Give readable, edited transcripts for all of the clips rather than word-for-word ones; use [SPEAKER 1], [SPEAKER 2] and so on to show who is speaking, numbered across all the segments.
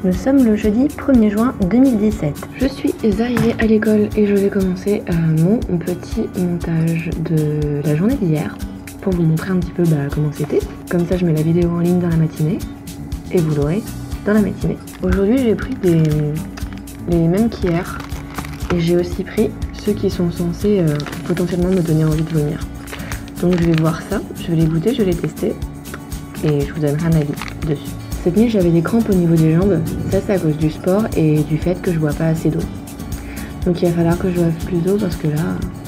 [SPEAKER 1] Nous sommes le jeudi 1er juin 2017. Je suis arrivée à l'école et je vais commencer mon petit montage de la journée d'hier pour vous montrer un petit peu comment c'était. Comme ça je mets la vidéo en ligne dans la matinée et vous l'aurez dans la matinée. Aujourd'hui j'ai pris les mêmes qu'hier et j'ai aussi pris ceux qui sont censés potentiellement me donner envie de vomir. Donc je vais voir ça, je vais les goûter, je vais les tester et je vous donnerai un avis dessus. Cette nuit j'avais des crampes au niveau des jambes, ça c'est à cause du sport et du fait que je bois pas assez d'eau. Donc il va falloir que je boive plus d'eau parce que là,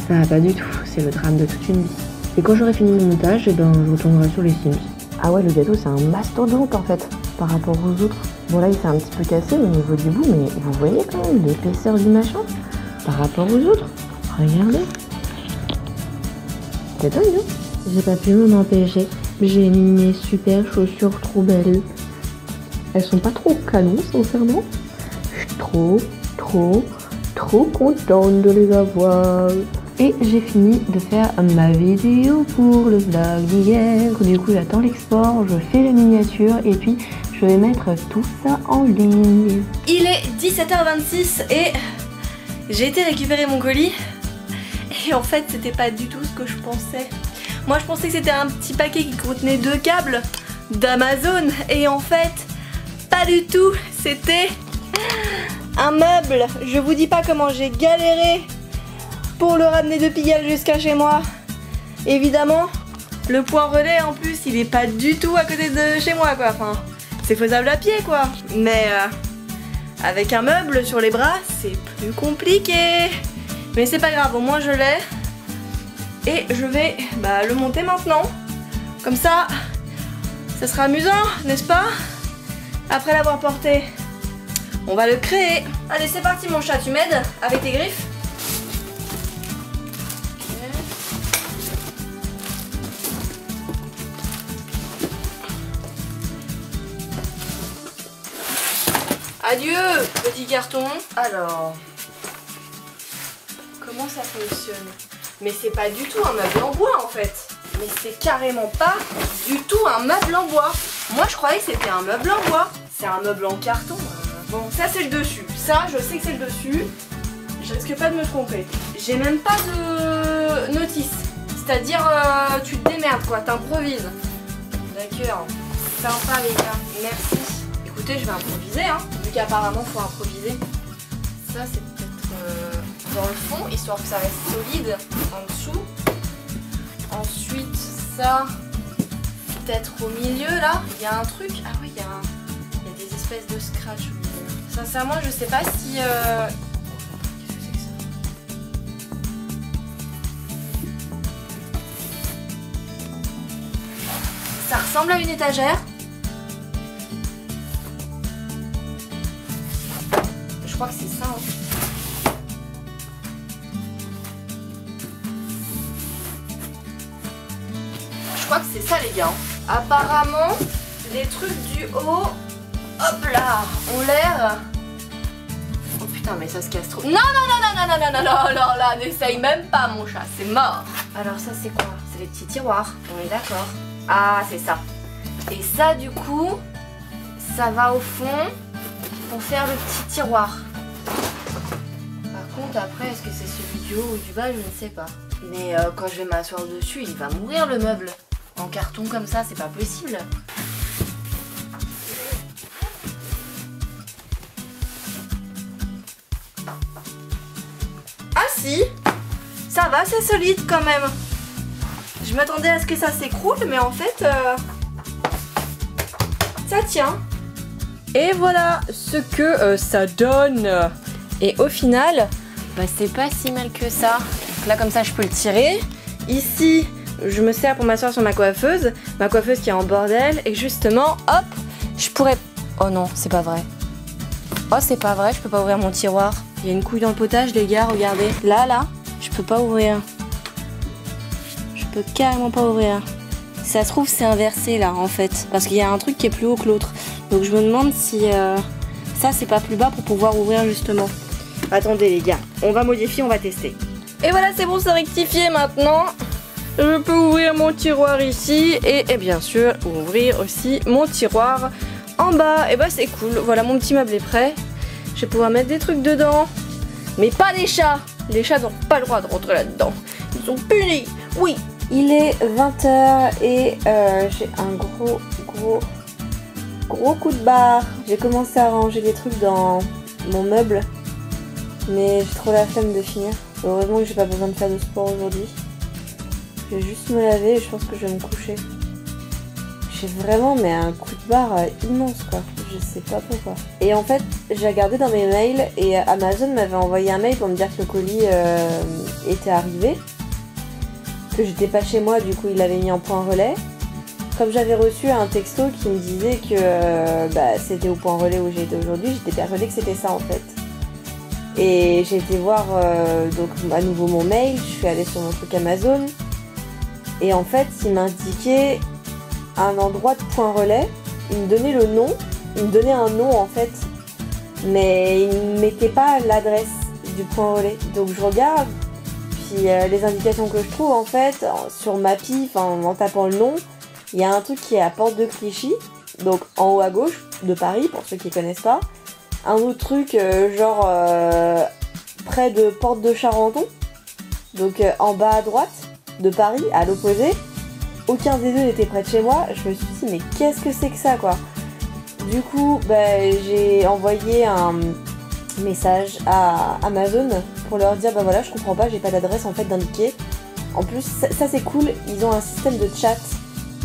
[SPEAKER 1] ça va pas du tout, c'est le drame de toute une vie. Et quand j'aurai fini mon montage, je retournerai sur les Sims. Ah ouais, le gâteau c'est un mastodonte en fait, par rapport aux autres. Bon là il s'est un petit peu cassé au niveau du bout, mais vous voyez quand même l'épaisseur du machin par rapport aux autres. Regardez. C'est dingue, hein? J'ai pas pu m'en empêcher. J'ai mis mes super chaussures trop belles. Elles sont pas trop canon, sincèrement. Je suis trop contente de les avoir. Et j'ai fini de faire ma vidéo pour le vlog d'hier. Du coup, j'attends l'export, je fais la miniature et puis je vais mettre tout ça en ligne.
[SPEAKER 2] Il est 17h26 et j'ai été récupérer mon colis. Et en fait, c'était pas du tout ce que je pensais. Moi, je pensais que c'était un petit paquet qui contenait 2 câbles d'Amazon. Et en fait, pas du tout. C'était un meuble. Je vous dis pas comment j'ai galéré pour le ramener de Pigalle jusqu'à chez moi. Évidemment, le point relais en plus, il est pas du tout à côté de chez moi, quoi. Enfin, c'est faisable à pied, quoi. Mais avec un meuble sur les bras, c'est plus compliqué. Mais c'est pas grave, au moins je l'ai. Et je vais le monter maintenant. Comme ça, ça sera amusant, n'est-ce pas? Après l'avoir porté, on va le créer. Allez, c'est parti mon chat, tu m'aides avec tes griffes? Adieu, petit carton. Alors, comment ça fonctionne? Mais c'est pas du tout un meuble en bois en fait. Mais c'est carrément pas du tout un meuble en bois. Moi je croyais que c'était un meuble en bois. C'est un meuble en carton. Bon, ça c'est le dessus. Ça, je sais que c'est le dessus. Je risque pas de me tromper. J'ai même pas de notice. C'est-à-dire, tu te démerdes quoi, t'improvises. D'accord. Sympa les gars. Merci. Écoutez, je vais improviser, hein. Vu qu'apparemment faut improviser. Ça c'est peut-être dans le fond, histoire que ça reste solide en dessous. Ensuite, ça, peut-être au milieu là, il y a un truc. Ah oui, il y a des espèces de scratch au milieu. Sincèrement, je sais pas si. Qu'est-ce que c'est que ça? Ça ressemble à une étagère. Je crois que c'est ça. Hein. Je crois que c'est ça les gars. Apparemment, les trucs du haut, hop là, ont l'air... Oh putain, mais ça se casse trop. Non, là, n'essaye même pas mon chat, c'est mort. Alors ça c'est quoi? C'est les petits tiroirs, on est d'accord. Ah, c'est ça. Et ça du coup, ça va au fond pour faire le petit tiroir. Par contre, après, est-ce que c'est celui du haut ou du bas? Je ne sais pas. Mais quand je vais m'asseoir dessus, il va mourir le meuble. En carton comme ça, c'est pas possible. Ah si, ça va, c'est solide quand même. Je m'attendais à ce que ça s'écroule, mais en fait, ça tient. Et voilà ce que ça donne. Et au final, c'est pas si mal que ça. Donc là, comme ça, je peux le tirer. Ici, je me sers pour m'asseoir sur ma coiffeuse qui est en bordel. Et justement, hop, je pourrais... Oh non, c'est pas vrai. Oh, c'est pas vrai, je peux pas ouvrir mon tiroir. Il y a une couille dans le potage, les gars, regardez. Là, je peux pas ouvrir. Je peux carrément pas ouvrir. Si ça se trouve, c'est inversé là, en fait. Parce qu'il y a un truc qui est plus haut que l'autre. Donc je me demande si ça, c'est pas plus bas pour pouvoir ouvrir justement. Attendez les gars, on va modifier, on va tester. Et voilà, c'est bon, c'est rectifié maintenant. Je peux ouvrir mon tiroir ici et bien sûr ouvrir aussi mon tiroir en bas. Et bah c'est cool, voilà mon petit meuble est prêt. Je vais pouvoir mettre des trucs dedans. Mais pas les chats. Les chats n'ont pas le droit de rentrer là-dedans. Ils sont punis. Oui. Il est 20 h et j'ai un gros coup de barre. J'ai commencé à ranger des trucs dans mon meuble. Mais j'ai trop la flemme de finir. Heureusement que j'ai pas besoin de faire de sport aujourd'hui. Je vais juste me laver et je pense que je vais me coucher. J'ai vraiment mais un coup de barre immense quoi. Je sais pas pourquoi. Et en fait, j'ai regardé dans mes mails et Amazon m'avait envoyé un mail pour me dire que le colis était arrivé. Que j'étais pas chez moi, du coup il l'avait mis en point relais. Comme j'avais reçu un texto qui me disait que c'était au point relais où j'ai été aujourd'hui, j'étais persuadée que c'était ça en fait. Et j'ai été voir donc à nouveau mon mail, je suis allée sur mon truc Amazon. Et en fait, il m'indiquait un endroit de point relais. Il me donnait le nom, il me donnait un nom en fait. Mais il ne mettait pas l'adresse du point relais. Donc je regarde, puis les indications que je trouve en fait, sur Mappy, en tapant le nom, il y a un truc qui est à Porte de Clichy, donc en haut à gauche de Paris, pour ceux qui ne connaissent pas. Un autre truc genre près de Porte de Charenton, donc en bas à droite de Paris, à l'opposé. Aucun des deux n'était près de chez moi. Je me suis dit mais qu'est-ce que c'est que ça quoi. Du coup j'ai envoyé un message à Amazon pour leur dire voilà je comprends pas, j'ai pas d'adresse en fait d'indiquer. En plus ça c'est cool, ils ont un système de chat.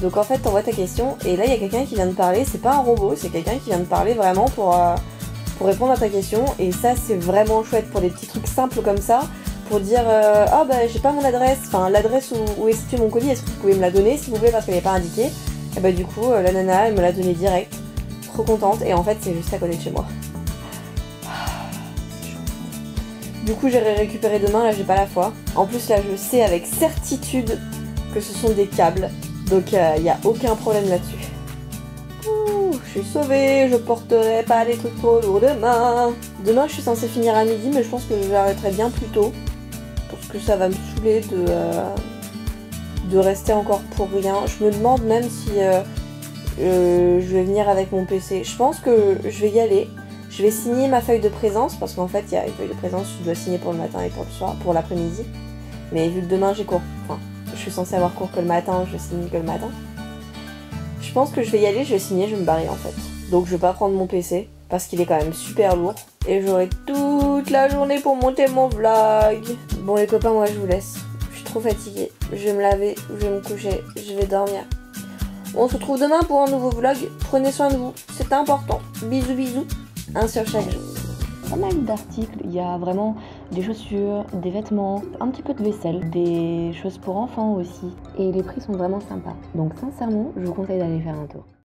[SPEAKER 2] Donc en fait t'envoies ta question et là il y a quelqu'un qui vient de parler, c'est pas un robot, c'est quelqu'un qui vient de parler vraiment pour répondre à ta question. Et ça c'est vraiment chouette pour des petits trucs simples comme ça. Pour dire j'ai pas mon adresse, l'adresse où est situé mon colis, est-ce que vous pouvez me la donner s'il vous plaît parce qu'elle n'est pas indiquée. Et du coup la nana elle me l'a donné direct, trop contente et en fait c'est juste à côté de chez moi. Du coup j'irai récupérer demain, là j'ai pas la foi. En plus là je sais avec certitude que ce sont des câbles, donc il n'y a aucun problème là-dessus. Je suis sauvée, je porterai pas les trucs trop lourds demain. Demain je suis censée finir à midi mais je pense que j'arrêterai bien plus tôt. Parce que ça va me saouler de rester encore pour rien. Je me demande même si je vais venir avec mon PC. Je pense que je vais y aller. Je vais signer ma feuille de présence parce qu'en fait il y a une feuille de présence que je dois signer pour le matin et pour le soir, pour l'après-midi. Mais vu que demain j'ai cours, je suis censée avoir cours que le matin, je signe que le matin. Je pense que je vais y aller, je vais signer, je vais me barrer en fait. Donc je vais pas prendre mon PC parce qu'il est quand même super lourd. Et j'aurai toute la journée pour monter mon vlog. Bon les copains, moi je vous laisse. Je suis trop fatiguée. Je vais me laver, je vais me coucher, je vais dormir. On se retrouve demain pour un nouveau vlog. Prenez soin de vous, c'est important. Bisous bisous, un sur chaque jour.
[SPEAKER 1] Pas mal d'articles, il y a vraiment des chaussures, des vêtements, un petit peu de vaisselle, des choses pour enfants aussi. Et les prix sont vraiment sympas. Donc sincèrement, je vous conseille d'aller faire un tour.